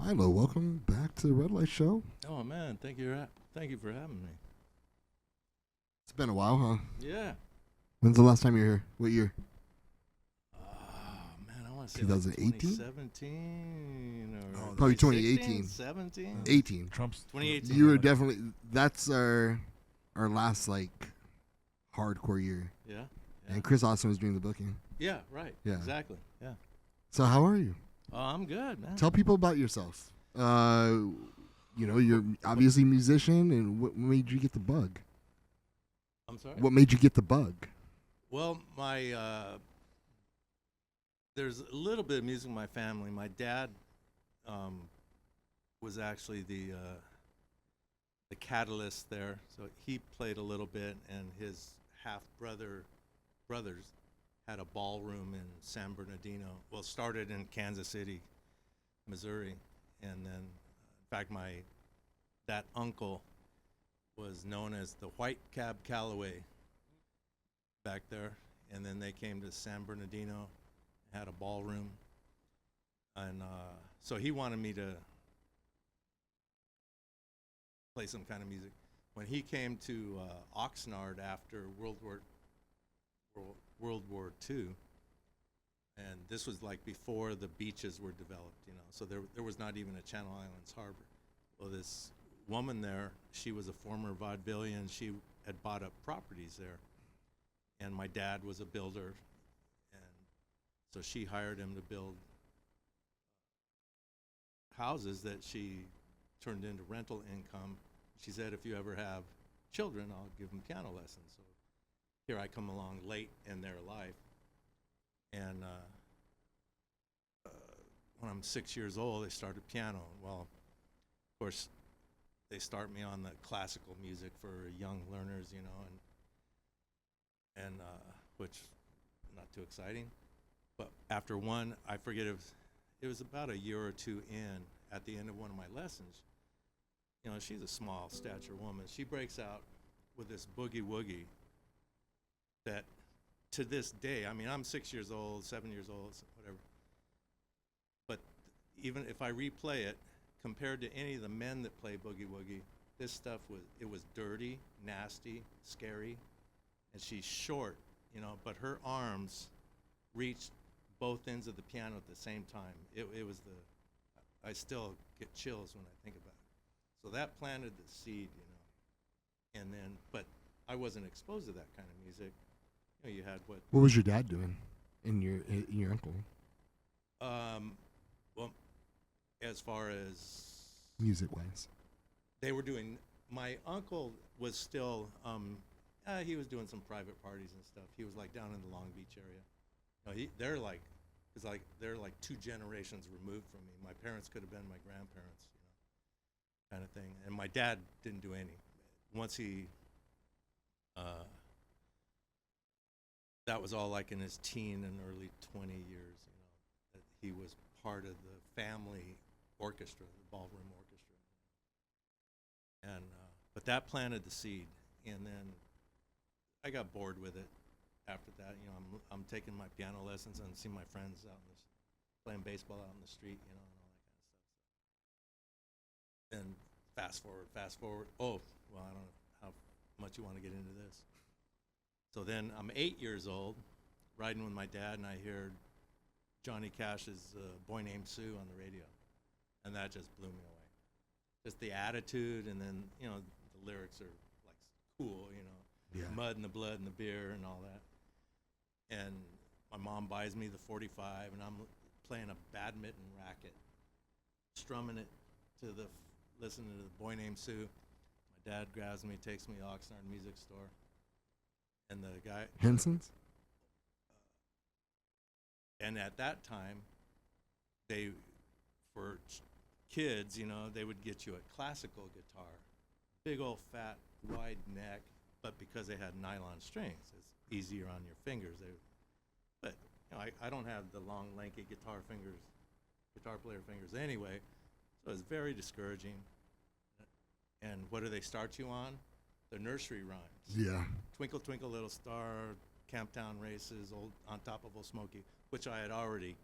Milo, welcome back to the Red Light Show. Oh man, thank you for having me. It's been a while, huh? Yeah. When's the last time you were here? What year? Oh man, I want to say 2018? 2017 or Probably 2016, 2018. 17. 18. Trump's 2018. You were definitely. That's our last hardcore year. Yeah. And Chris Austin was doing the booking. Yeah, right. Yeah. Exactly. Yeah. So how are you? Oh, I'm good, man. Tell people about yourself. You're obviously a musician, and what made you get the bug? I'm sorry. What made you get the bug? Well, my there's a little bit of music in my family. My dad was actually the catalyst there, so he played a little bit, and his brothers had a ballroom in San Bernardino. Well, started in Kansas City, Missouri, and then, in fact, that uncle was known as the White Cab Calloway back there, and then they came to San Bernardino, had a ballroom, and so he wanted me to play some kind of music. When he came to Oxnard after World War II, and this was like before the beaches were developed, so there was not even a Channel Islands harbor. Well, this woman there, she was a former vaudevillian. She had bought up properties there, and my dad was a builder, and so she hired him to build houses that she turned into rental income. She said, if you ever have children, I'll give them piano lessons. So here I come along late in their life, and when I'm 6 years old, they started piano. Well, of course, they start me on the classical music for young learners, and which not too exciting. But after one, I forget it was about a year or two in, at the end of one of my lessons, she's a small stature woman. She breaks out with this boogie woogie that to this day, I mean, I'm 6 years old, 7 years old, whatever. But even if I replay it, compared to any of the men that play boogie woogie, this stuff was dirty, nasty, scary, and she's short, but her arms reached both ends of the piano at the same time. It was I still get chills when I think about it. So that planted the seed, and then, but I wasn't exposed to that kind of music. You had what? What was your dad doing, and your uncle? Well, as far as music-wise, they were doing. My uncle was still. He was doing some private parties and stuff. He was down in the Long Beach area. They're like 2 generations removed from me. My parents could have been my grandparents, kind of thing. And my dad didn't do any. Once he, that was all in his teen and early 20 years, that he was part of the family orchestra, the ballroom orchestra. And, but that planted the seed. And then I got bored with it after that. I'm taking my piano lessons and seeing my friends out playing baseball out in the street, and all that kind of stuff. And fast forward. Oh, well, I don't know how much you want to get into this. So then I'm 8 years old, riding with my dad, and I heard Johnny Cash's Boy Named Sue on the radio. And that just blew me away. Just the attitude, and then, the lyrics are cool, Yeah. Mud and the blood and the beer and all that. And my mom buys me the 45, and I'm playing a badminton racket, strumming it listening to the Boy Named Sue. My dad grabs me, takes me to Oxnard Music Store, and the guy Henson's. And at that time, for kids, they would get you a classical guitar, big old fat wide neck, but because they had nylon strings, it's easier on your fingers. But I don't have the long, lanky guitar player fingers anyway, so it's very discouraging. And what do they start you on? The nursery rhymes. Yeah. Twinkle, Twinkle, Little Star, Camptown Races, Old On Top of Old Smoky, which I had already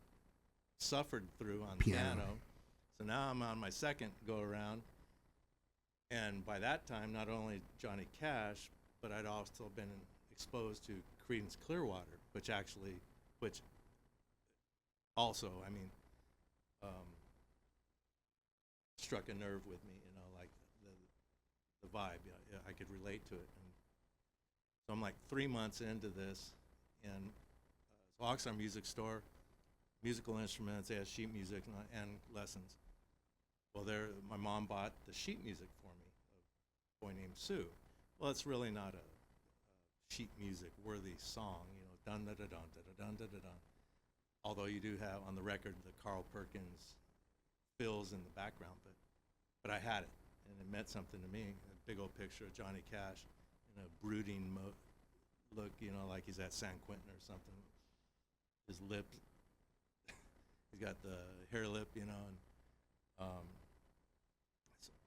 suffered through on piano. So now I'm on my second go around, and by that time, not only Johnny Cash, but I'd also been exposed to Creedence Clearwater, which also, I mean, struck a nerve with me, like the vibe. Yeah, I could relate to it. And so I'm like 3 months into this, and so Oxnard Music Store, musical instruments, they had sheet music and lessons. Well, my mom bought the sheet music for me of a boy named Sue. Well, it's really not a sheet music worthy song, dun da da dun da da dun da da dun. Although you do have on the record the Carl Perkins fills in the background, but I had it, and it meant something to me. A big old picture of Johnny Cash in a brooding look, like he's at San Quentin or something. His lips, he's got the hair lip, and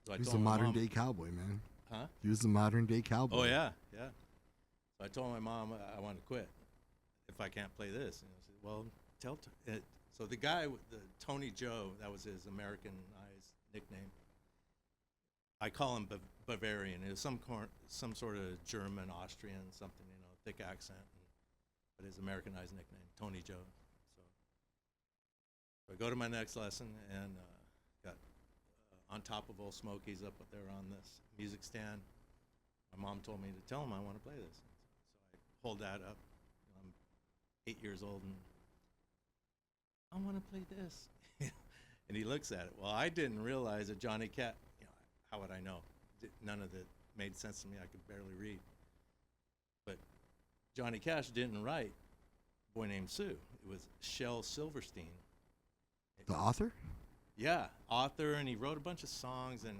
so I He's a told my modern mom, day cowboy, man. huh? He was a modern day cowboy. Oh yeah. So I told my mom I want to quit if I can't play this. And I said, well, so the guy, the Tony Joe, that was his Americanized nickname. I call him Bavarian. It was some sort of German, Austrian, something, thick accent, but his Americanized nickname, Tony Joe. So I go to my next lesson and got on top of Old Smokies up there on this music stand. My mom told me to tell him I want to play this. So I hold that up. I'm 8 years old and I want to play this. And he looks at it. Well, I didn't realize that Johnny Cash, how would I know? None of it made sense to me. I could barely read. But Johnny Cash didn't write a boy named Sue. It was Shel Silverstein. The author? Yeah, author, and he wrote a bunch of songs, and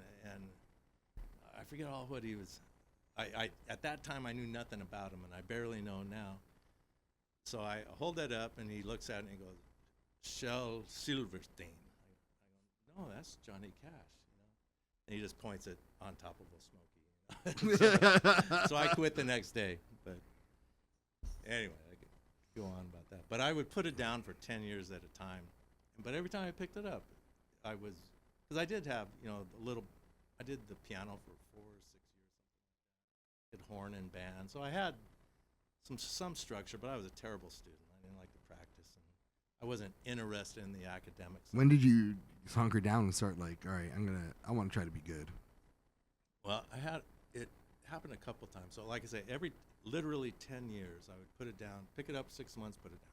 I forget all what he was. I at that time I knew nothing about him, and I barely know now. So I hold that up, and he looks at it and he goes, Shel Silverstein. I go, no, that's Johnny Cash, And he just points it on top of a Smoky. So I quit the next day. But anyway, I could go on about that. But I would put it down for 10 years at a time. But every time I picked it up, because I did have, I did the piano for 4 or 6 years. Did horn and band. So I had some structure, but I was a terrible student. I didn't like to practice. And I wasn't interested in the academics. When did you hunker down and start like, all right, I want to try to be good? Well, it happened a couple times. So like I say, literally 10 years, I would put it down, pick it up 6 months, put it down.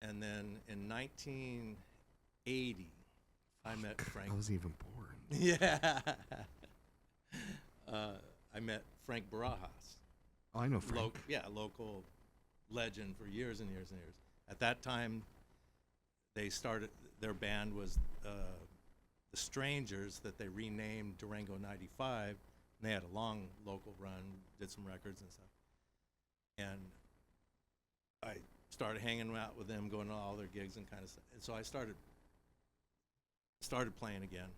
And then in 1980, I met Frank. I wasn't even born. Yeah. I met Frank Barajas. Oh, I know Frank. Local legend for years and years and years. At that time, their band was the Strangers, that they renamed Durango 95. And they had a long local run, did some records and stuff. And I started hanging out with them, going to all their gigs and kind of stuff. And so I started playing again.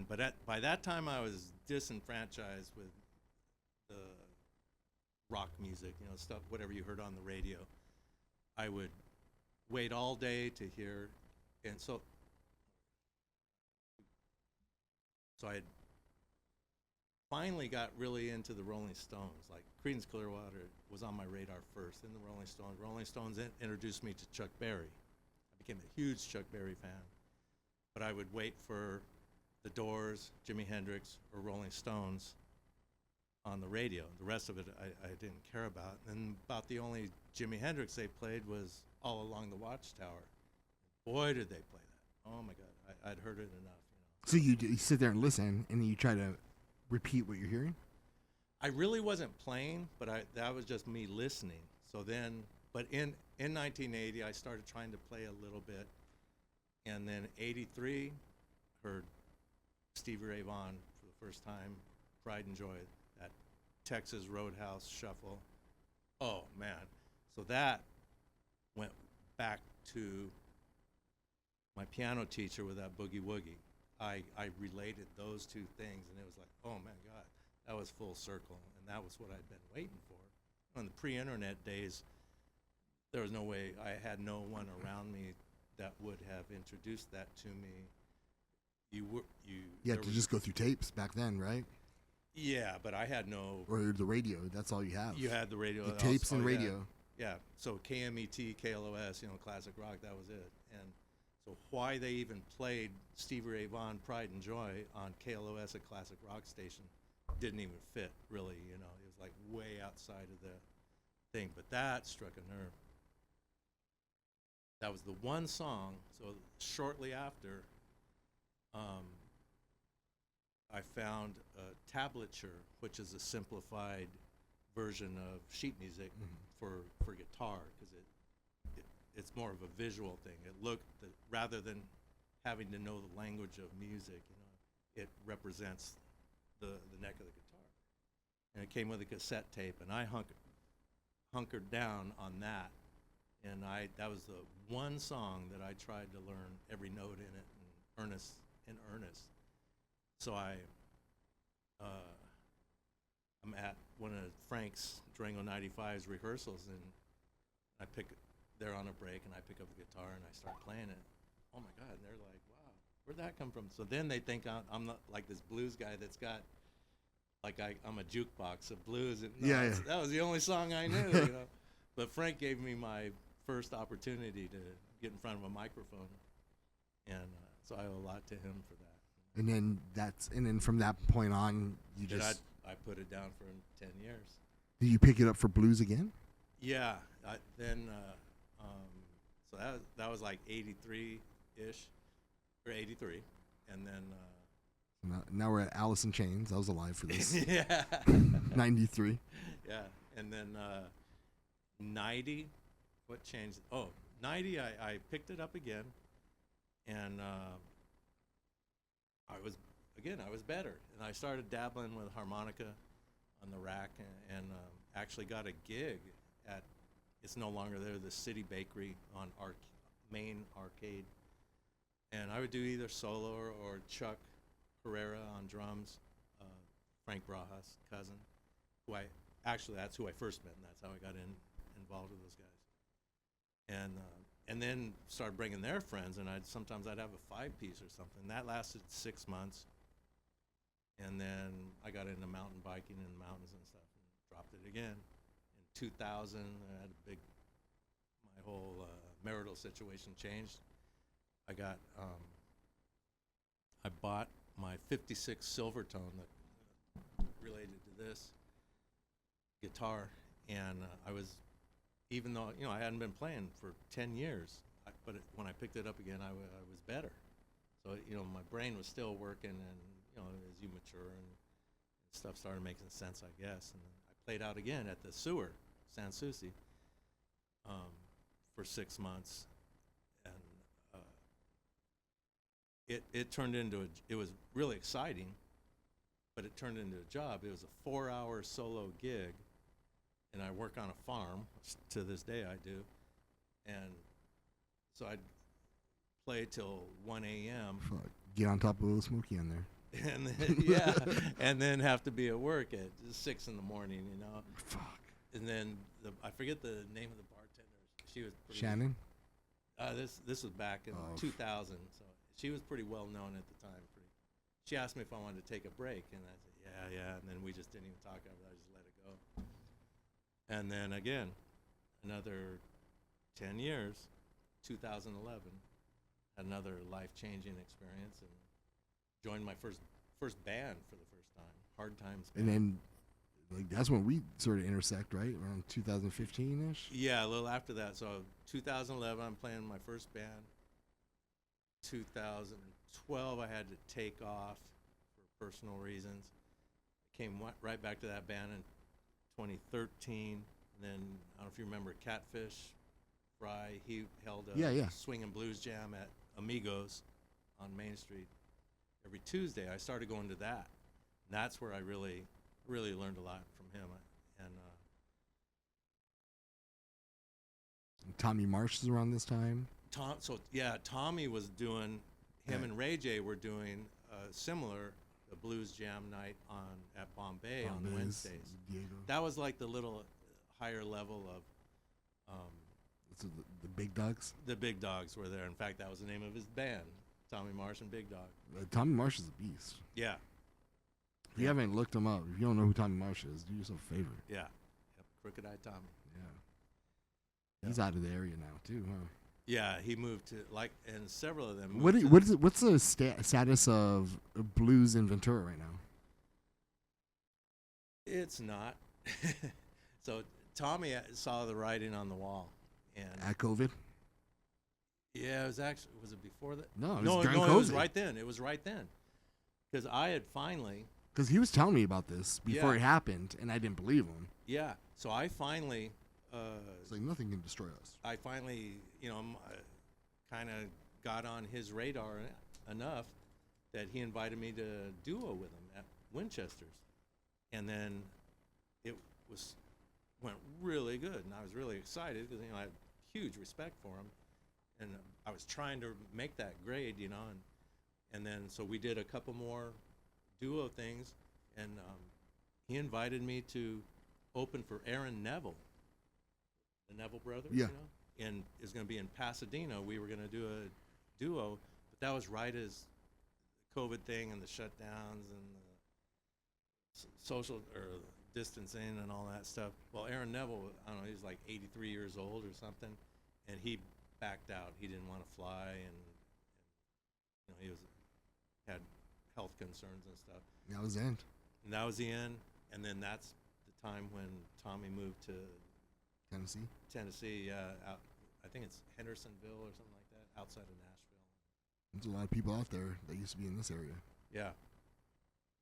But by that time, I was disenfranchised with the rock music, stuff, whatever you heard on the radio. I would wait all day to hear, and so I had finally got really into the Rolling Stones. Like Creedence Clearwater was on my radar first, then the Rolling Stones. Rolling Stones introduced me to Chuck Berry. I became a huge Chuck Berry fan. But I would wait for the Doors, Jimi Hendrix, or Rolling Stones on the radio. The rest of it I didn't care about. And about the only Jimi Hendrix they played was All Along the Watchtower. Boy, did they play that. Oh my God, I'd heard it enough. So you sit there and listen, and then you try to repeat what you're hearing? I really wasn't playing, but that was just me listening. So then, but in 1980, I started trying to play a little bit. And then 83, heard Stevie Ray Vaughan for the first time, Pride and Joy, that Texas Roadhouse Shuffle. Oh, man. So that went back to my piano teacher with that boogie woogie. I related those two things, and it was like, oh, my God, that was full circle, and that was what I'd been waiting for. On the pre-internet days, there was no way, I had no one around me that would have introduced that to me. You You there had to was- just go through tapes back then, right? yeah, but I had no. Or the radio. That's all you have. You had the radio. the that was tapes and all you had. radio. Yeah, so KMET, KLOS, classic rock, that was it. And so why they even played Stevie Ray Vaughan, Pride and Joy on KLOS, a classic rock station, didn't even fit, really, It was like way outside of the thing. But that struck a nerve. That was the one song. So shortly after, I found a tablature, which is a simplified version of sheet music for guitar, because it's more of a visual thing. Rather than having to know the language of music, it represents the neck of the guitar. And it came with a cassette tape, and I hunkered down on that. And that was the one song that I tried to learn every note in it in earnest. So I'm at one of Frank's Durango 95's rehearsals, and they're on a break, and I pick up the guitar and I start playing it. Oh my God! And they're like, "Wow, where'd that come from?" So then they think I'm not like this blues guy that's got like I'm a jukebox of blues. And Yeah. That was the only song I knew, But Frank gave me my first opportunity to get in front of a microphone, and so I owe a lot to him for that. And then from that point on, you Then just I put it down for 10 years. did you pick it up for blues again? Yeah. So that was like 83-ish, or 83, and then Now we're at Alice in Chains. I was alive for this. yeah, 93. yeah, and then 90. What changed? Oh, 90. I picked it up again, and I was better, and I started dabbling with harmonica on the rack, and actually got a gig at. It's no longer there, the City Bakery on Main Arcade. And I would do either solo or Chuck Herrera on drums, Frank Braha's cousin, that's who I first met, and that's how I got involved with those guys. And then started bringing their friends, and sometimes I'd have a 5-piece or something. That lasted 6 months. And then I got into mountain biking in the mountains and stuff, and dropped it again. 2000, I had my whole marital situation changed. I bought my 56 Silvertone that related to this guitar, and even though I hadn't been playing for 10 years, but when I picked it up again, I was better. So my brain was still working, and as you mature and stuff started making sense, I guess. And I played out again at the Sewer, Sans Souci, for 6 months, and it turned into it was really exciting, but it turned into a job. It was a 4-hour solo gig, and I work on a farm, which to this day I do, and so I'd play till 1 a.m. Fuck. Get on top of a little Smokey on there. And then, and then have to be at work at 6 in the morning, Fuck. And then I forget the name of the bartender. She was pretty, Shannon? This was back in 2000, so she was pretty well known at the time. She asked me if I wanted to take a break, and I said yeah, and then we just didn't even talk after that. I just let it go. And then again, another 10 years, 2011, another life-changing experience, and joined my first band for the first time, Hard Times Band. And then that's when we sort of intersect, right? Around 2015-ish? Yeah, a little after that. So 2011, I'm playing my first band. 2012, I had to take off for personal reasons. Came right back to that band in 2013. And then, I don't know if you remember Catfish Fry. He held a swing and blues jam at Amigos on Main Street every Tuesday. I started going to that. And that's where I really learned a lot from him. And Tommy Marsh is around this time. Tommy was doing. Him and Ray J were doing similar a blues jam night at Bombay on Wednesdays. Diego. That was like the little higher level of So the big dogs. The Big Dogs were there. In fact, that was the name of his band, Tommy Marsh and Big Dog. Tommy Marsh is a beast. Yeah. If you haven't looked him up, if you don't know who Tommy Marsh is, do yourself a favor. Yeah. Yep. Crooked Eye Tommy. Yeah. He's out of the area now too, huh? Yeah, he moved to and several of them. What's the status of blues in Ventura right now? It's not. So Tommy saw the writing on the wall, and At COVID? yeah, was it before that? No, it was No, during no, COVID. it was right then. It was right then, because I had finally. Because he was telling me about this before Yeah. it happened, and I didn't believe him. Yeah, so I finally. It's like nothing can destroy us. I finally, kind of got on his radar enough that he invited me to duo with him at Winchester's, and then it went really good, and I was really excited because I had huge respect for him, and I was trying to make that grade, and then so we did a couple more duo things, and he invited me to open for Aaron Neville. The Neville brothers, Yeah. And it was going to be in Pasadena. We were going to do a duo, but that was right as the COVID thing and the shutdowns and the social or distancing and all that stuff. Well, Aaron Neville, I don't know, he's like 83 years old or something, and he backed out. He didn't want to fly, and he had health concerns and stuff. That was the end. And that was the end. And then that's the time when Tommy moved to Tennessee, I think it's Hendersonville or something like that, outside of Nashville. There's a lot of people out there that used to be in this area. Yeah.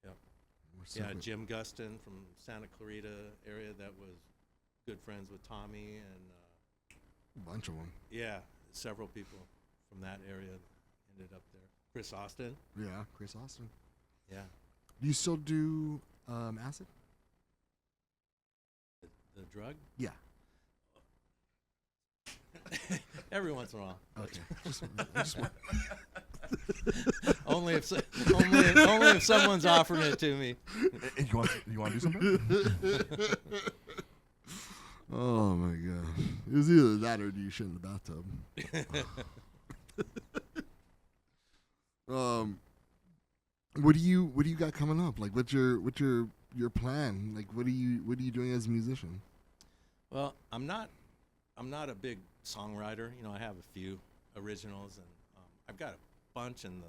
Yep. Yeah, Jim Guston from Santa Clarita area that was good friends with Tommy, and a bunch of them. Yeah, several people from that area ended up there. Chris Austin. Yeah, Chris Austin. Yeah. Do you still do acid? The drug? Yeah. Every once in a while. Okay. only if someone's offering it to me. You want to do something? Oh my god! It was either that or do you shit in the bathtub. What do you got coming up? Like, what's your plan? Like, what are you doing as a musician? Well, I'm not a big songwriter. I have a few originals, and I've got a bunch in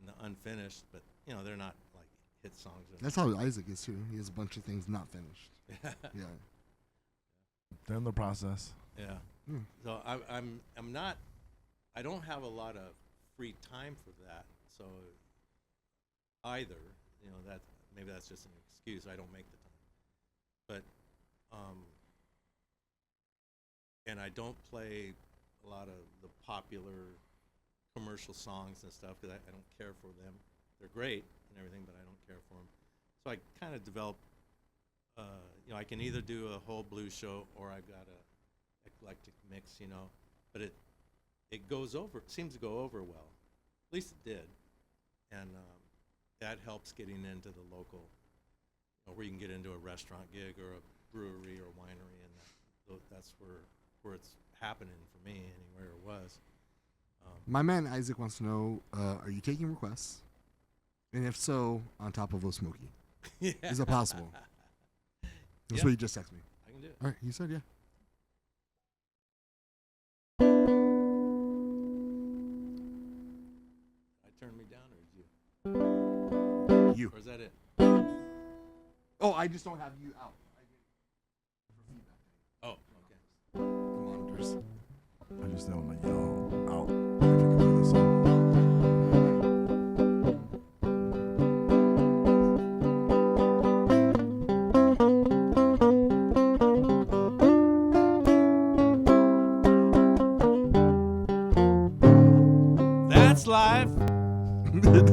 the unfinished, but they're not like hit songs. That's how Isaac is too. He has a bunch of things not finished. Yeah. They're in the process. Yeah. So I'm not. I don't have a lot of free time for that. So either maybe that's just an excuse. I don't make the time, but and I don't play a lot of the popular commercial songs and stuff because I don't care for them. They're great and everything, but I don't care for them. So I kind of develop. I can either do a whole blues show or I've got a eclectic mix, but it goes over. It seems to go over well. At least it did, and that helps getting into the local, where you can get into a restaurant gig or a brewery or winery, and that's where it's happening for me anywhere it was. My man Isaac wants to know: are you taking requests? And if so, on top of O'Smoky, is it possible? That's what he just texted me. I can do it. All right, he said yeah. I turned me down, or is you? You. Or is that it? Oh, I just don't have you out. Oh, okay. The monitors. I just don't let y'all out. I can play this song. That's life. It's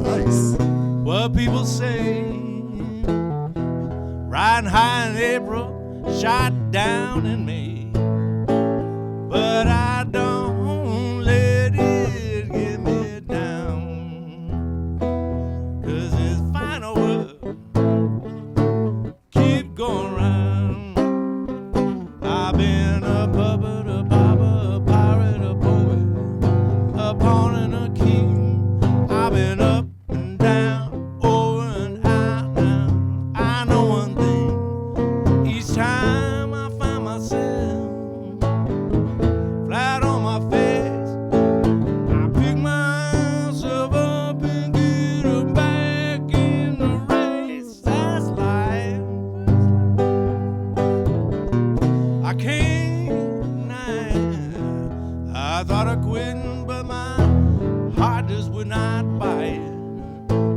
ice. What people say. Riding high in April, shot down in May. But I don't let it get me down. 'Cause it's final word. Keep going round. I've thought of quitting, but my heart just would not bite.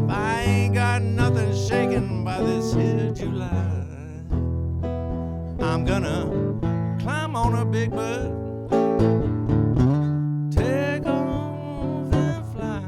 I ain't got nothing shaken by this here July. I'm gonna climb on a big bird, take off and fly.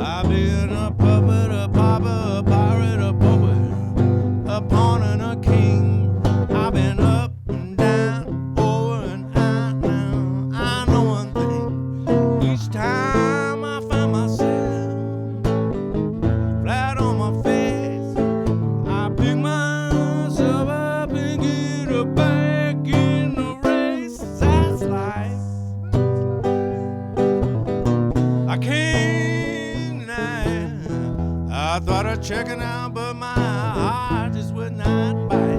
I've been a puppet, a pauper, a pirate, a poet, a pawn and a king. I've been up and down, over and out now. I know one thing, each time I find myself flat on my face, I pick myself up and get a back in the race. That's life. I can't deny it. I thought of checking out, but my heart just would not bite.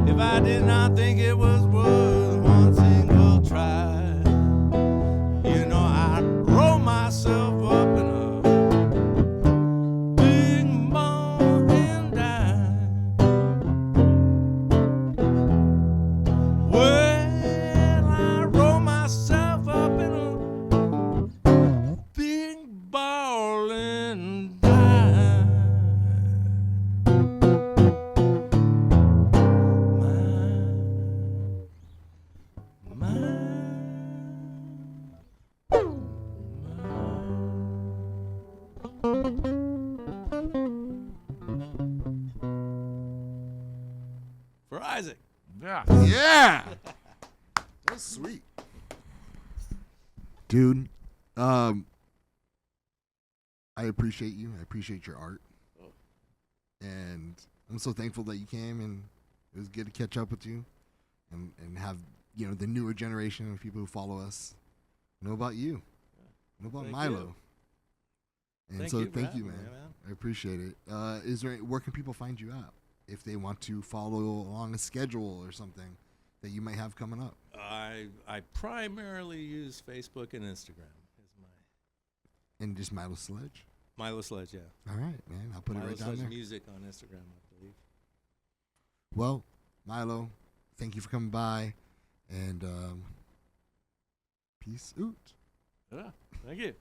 If I did not think it was worth one single try, you know, I'd roll myself up in a big ball and die. Well, I roll myself up in a big ball and die. For Isaac. Yeah. Yeah. That's sweet. Dude, I appreciate you. I appreciate your art. And I'm so thankful that you came, and it was good to catch up with you and have, you know, the newer generation of people who follow us know about you. Know about Thank Milo. you. And Thank so you for thank you, having man. me, man. I appreciate it. Is there where can people find you at if they want to follow along a schedule or something that you might have coming up? I primarily use Facebook and Instagram as my And just Milo Sledge. Milo Sledge, yeah. All right, man. I'll put Milo it right down Sledge there. music on Instagram, I believe. Well, Milo, thank you for coming by, and peace out. Yeah, thank you.